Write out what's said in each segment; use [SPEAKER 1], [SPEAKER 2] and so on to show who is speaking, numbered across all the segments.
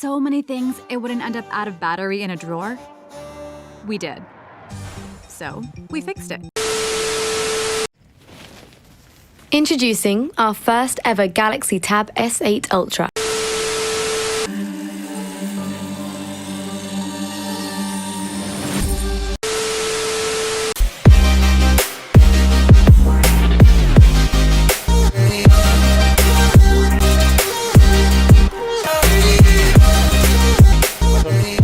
[SPEAKER 1] so many things it wouldn't end up out of battery in a drawer? We did. So we fixed it.
[SPEAKER 2] Introducing our first ever Galaxy Tab S8 Ultra.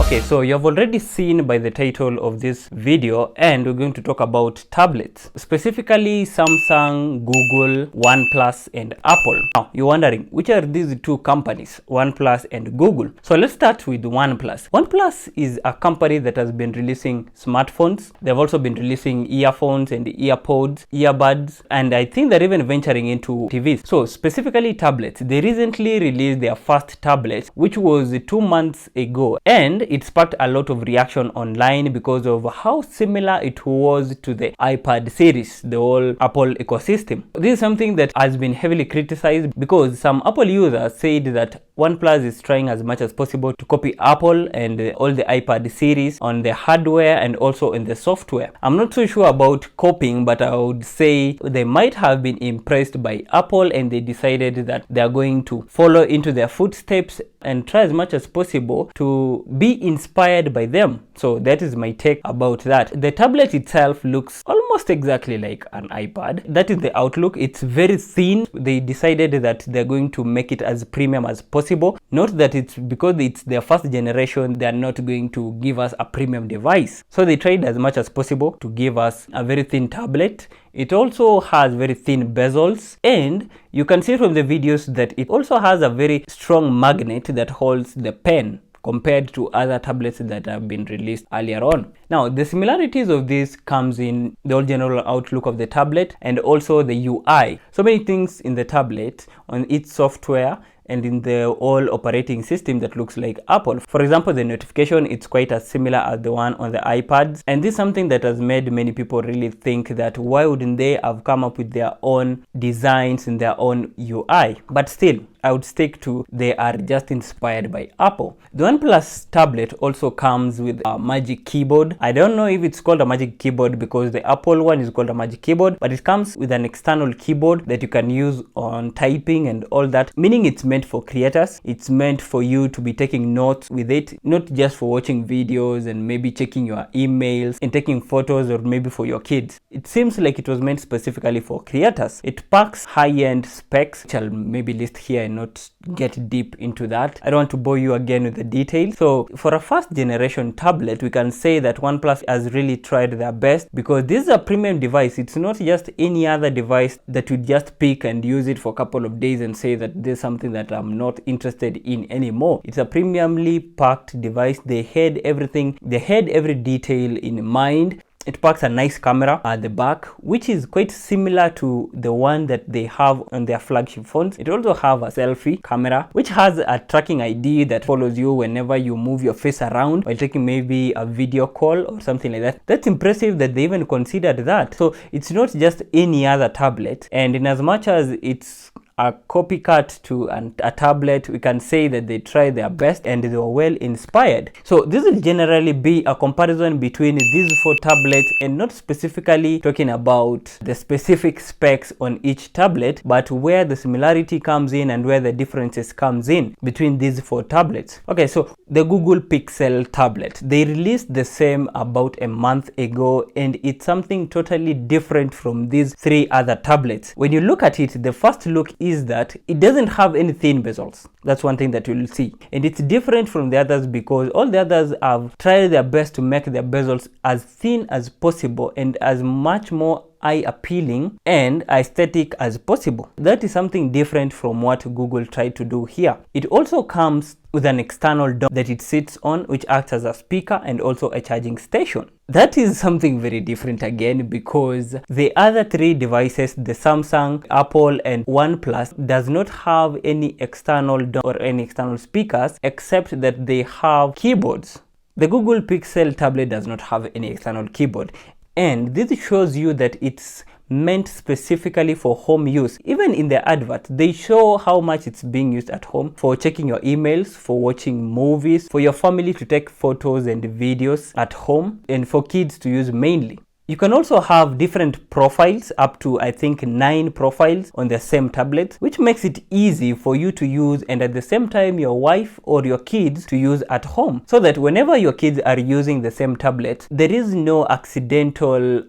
[SPEAKER 3] Okay, so you have already seen by the title of this video, and we're going to talk about tablets, specifically Samsung, Google, OnePlus, and Apple. Now, you're wondering, which are these two companies, OnePlus and Google? So let's start with OnePlus. OnePlus is a company that has been releasing smartphones. They've also been releasing earphones and earpods, earbuds, and I think they're even venturing into TVs. So specifically tablets, they recently released their first tablet, which was 2 months ago, and it sparked a lot of reaction online because of how similar it was to the iPad series, the whole Apple ecosystem. This is something that has been heavily criticized because some Apple users said that OnePlus is trying as much as possible to copy Apple and all the iPad series on the hardware and also in the software. I'm not so sure about copying, but I would say they might have been impressed by Apple and they decided that they are going to follow into their footsteps and try as much as possible to be inspired by them. So that is my take about that. The tablet itself looks almost exactly like an iPad. That is the outlook. It's very thin. They decided that they're going to make it as premium as possible. Not that it's because it's their first generation, they're not going to give us a premium device. So they tried as much as possible to give us a very thin tablet. It also has very thin bezels, and you can see from the videos that it also has a very strong magnet that holds the pen compared to other tablets that have been released earlier on. Now, the similarities of this comes in the whole general outlook of the tablet and also the UI. So many things in the tablet, on its software, and in the whole operating system that looks like Apple. For example, the notification, it's quite as similar as the one on the iPads. And this is something that has made many people really think that why wouldn't they have come up with their own designs and their own UI? But still, I would stick to they are just inspired by Apple. The OnePlus tablet also comes with a magic keyboard. I don't know if it's called a magic keyboard because the Apple one is called a magic keyboard, but it comes with an external keyboard that you can use on typing and all that, meaning it's meant for creators. It's meant for you to be taking notes with it, not just for watching videos and maybe checking your emails and taking photos, or maybe for your kids. It seems like it was meant specifically for creators. It packs high-end specs, which I'll maybe list here and not get deep into that. I don't want to bore you again with the details. So for a first generation tablet, we can say that OnePlus has really tried their best because this is a premium device. It's not just any other device that you just pick and use it for a couple of days and say that there's something that I'm not interested in anymore. It's a premiumly packed device. They had everything, they had every detail in mind. It packs a nice camera at the back, which is quite similar to the one that they have on their flagship phones. It also have a selfie camera, which has a tracking ID that follows you whenever you move your face around while taking maybe a video call or something like that. That's impressive that they even considered that. So it's not just any other tablet, and in as much as it's a copycat to a tablet, we can say that they tried their best and they were well inspired. So this will generally be a comparison between these four tablets, and not specifically talking about the specific specs on each tablet, but where the similarity comes in and where the differences comes in between these four tablets. Okay, so the Google Pixel tablet, they released the same about a month ago, and it's something totally different from these three other tablets. When you look at it, the first look is that it doesn't have any thin bezels. That's one thing that you'll see, and it's different from the others because all the others have tried their best to make their bezels as thin as possible and as much more eye appealing and aesthetic as possible. That is something different from what Google tried to do here. It also comes with an external dome that it sits on, which acts as a speaker and also a charging station. That is something very different again, because the other three devices, the Samsung, Apple, and OnePlus, does not have any external dome or any external speakers, except that they have keyboards. The Google Pixel tablet does not have any external keyboard. And this shows you that it's meant specifically for home use. Even in the advert, they show how much it's being used at home for checking your emails, for watching movies, for your family to take photos and videos at home, and for kids to use mainly. You can also have different profiles, up to I think 9 profiles on the same tablet, which makes it easy for you to use and at the same time your wife or your kids to use at home, so that whenever your kids are using the same tablet, there is no accidental,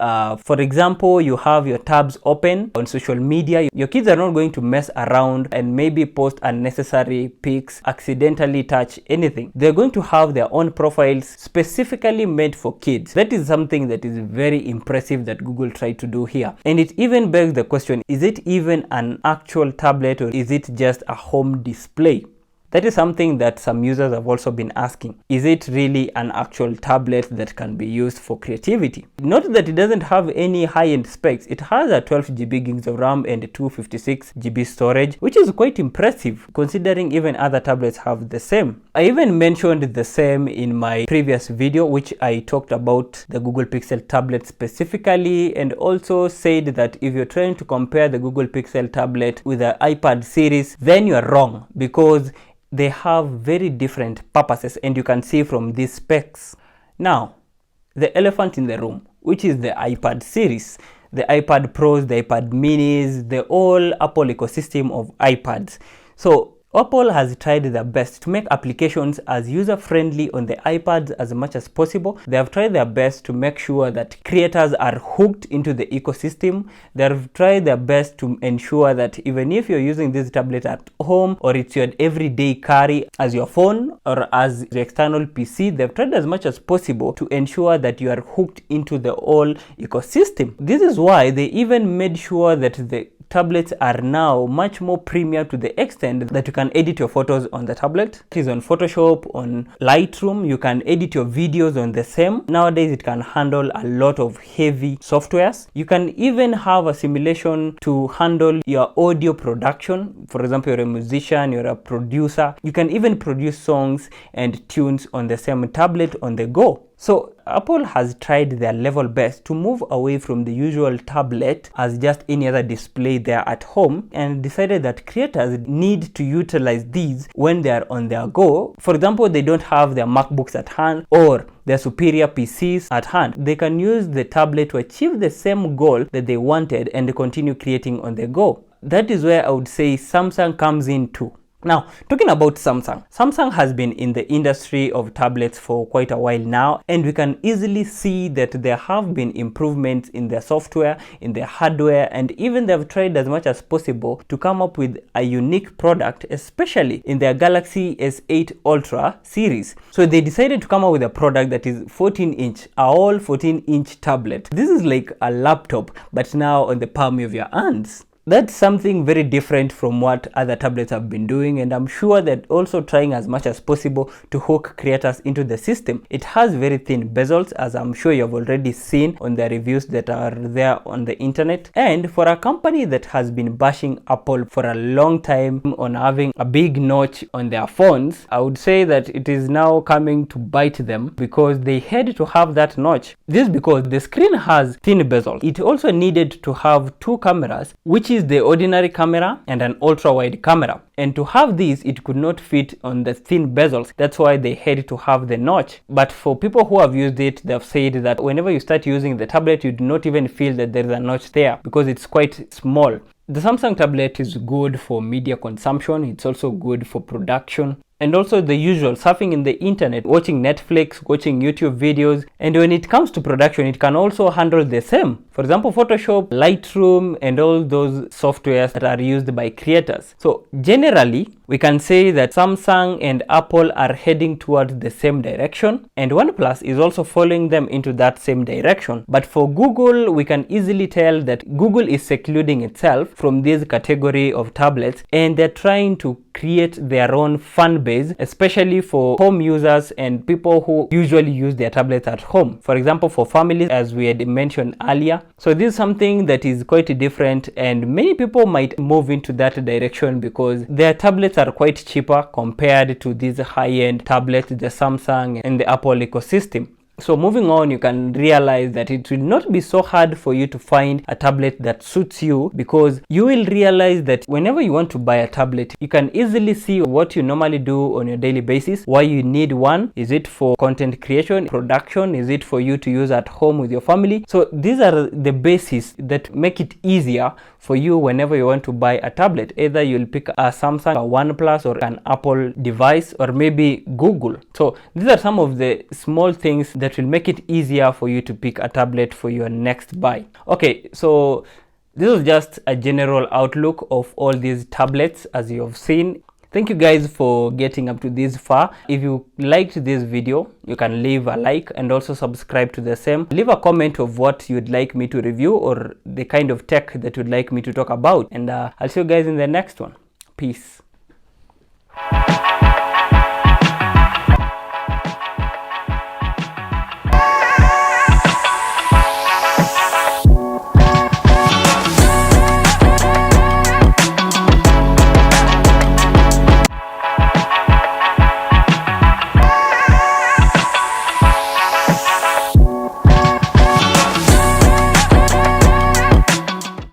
[SPEAKER 3] for example, you have your tabs open on social media, your kids are not going to mess around and maybe post unnecessary pics, accidentally touch anything. They're going to have their own profiles specifically made for kids. That is something that is very impressive that Google tried to do here. And it even begs the question, is it even an actual tablet or is it just a home display? That is something that some users have also been asking. Is it really an actual tablet that can be used for creativity? Note that it doesn't have any high-end specs. It has a 12GB gigs of RAM and 256GB storage, which is quite impressive considering even other tablets have the same. I even mentioned the same in my previous video, which I talked about the Google Pixel tablet specifically, and also said that if you're trying to compare the Google Pixel tablet with the iPad series, then you're wrong, because they have very different purposes, and you can see from these specs. Now, the elephant in the room, which is the iPad series, the iPad Pros, the iPad Minis, the whole Apple ecosystem of iPads. So Apple has tried their best to make applications as user-friendly on the iPads as much as possible. They have tried their best to make sure that creators are hooked into the ecosystem. They have tried their best to ensure that even if you're using this tablet at home, or it's your everyday carry as your phone or as the external PC, they've tried as much as possible to ensure that you are hooked into the whole ecosystem. This is why they even made sure that the tablets are now much more premium, to the extent that you can edit your photos on the tablet. It is on Photoshop, on Lightroom. You can edit your videos on the same. Nowadays it can handle a lot of heavy softwares. You can even have a simulation to handle your audio production. For example, you're a musician, you're a producer. You can even produce songs and tunes on the same tablet on the go. So Apple has tried their level best to move away from the usual tablet as just any other display there at home, and decided that creators need to utilize these when they are on their go. For example, they don't have their MacBooks at hand or their superior PCs at hand. They can use the tablet to achieve the same goal that they wanted and continue creating on the go. That is where I would say Samsung comes in too. Now, talking about Samsung has been in the industry of tablets for quite a while now, and we can easily see that there have been improvements in their software, in their hardware, and even they've tried as much as possible to come up with a unique product, especially in their Galaxy S8 Ultra series. So they decided to come up with a product that is 14-inch, a whole 14-inch tablet. This is like a laptop, but now on the palm of your hands. That's something very different from what other tablets have been doing, and I'm sure that also trying as much as possible to hook creators into the system. It has very thin bezels, as I'm sure you've already seen on the reviews that are there on the internet. And for a company that has been bashing Apple for a long time on having a big notch on their phones, I would say that it is now coming to bite them, because they had to have that notch. This is because the screen has thin bezels. It also needed to have 2 cameras, which is the ordinary camera and an ultra wide camera, and to have these it could not fit on the thin bezels. That's why they had to have the notch. But for people who have used it, they've said that whenever you start using the tablet, you do not even feel that there is a notch there, because it's quite small. The Samsung tablet is good for media consumption. It's also good for production, and also the usual surfing in the internet, watching Netflix, watching YouTube videos. And when it comes to production, it can also handle the same. For example, Photoshop, Lightroom, and all those softwares that are used by creators. So generally, we can say that Samsung and Apple are heading towards the same direction, and OnePlus is also following them into that same direction. But for Google, we can easily tell that Google is secluding itself from this category of tablets, and they're trying to create their own fan base, especially for home users and people who usually use their tablets at home. For example, for families, as we had mentioned earlier. So this is something that is quite different, and many people might move into that direction because their tablets are quite cheaper compared to these high-end tablets, the Samsung and the Apple ecosystem. So moving on, you can realize that it will not be so hard for you to find a tablet that suits you, because you will realize that whenever you want to buy a tablet, you can easily see what you normally do on your daily basis, why you need one. Is it for content creation, production? Is it for you to use at home with your family? So these are the bases that make it easier for you whenever you want to buy a tablet. Either you'll pick a Samsung, a OnePlus, or an Apple device, or maybe Google. So these are some of the small things that will make it easier for you to pick a tablet for your next buy. Okay, so this is just a general outlook of all these tablets as you have seen. Thank you guys for getting up to this far. If you liked this video, you can leave a like and also subscribe to the same. Leave a comment of what you'd like me to review or the kind of tech that you'd like me to talk about. And I'll see you guys in the next one. Peace.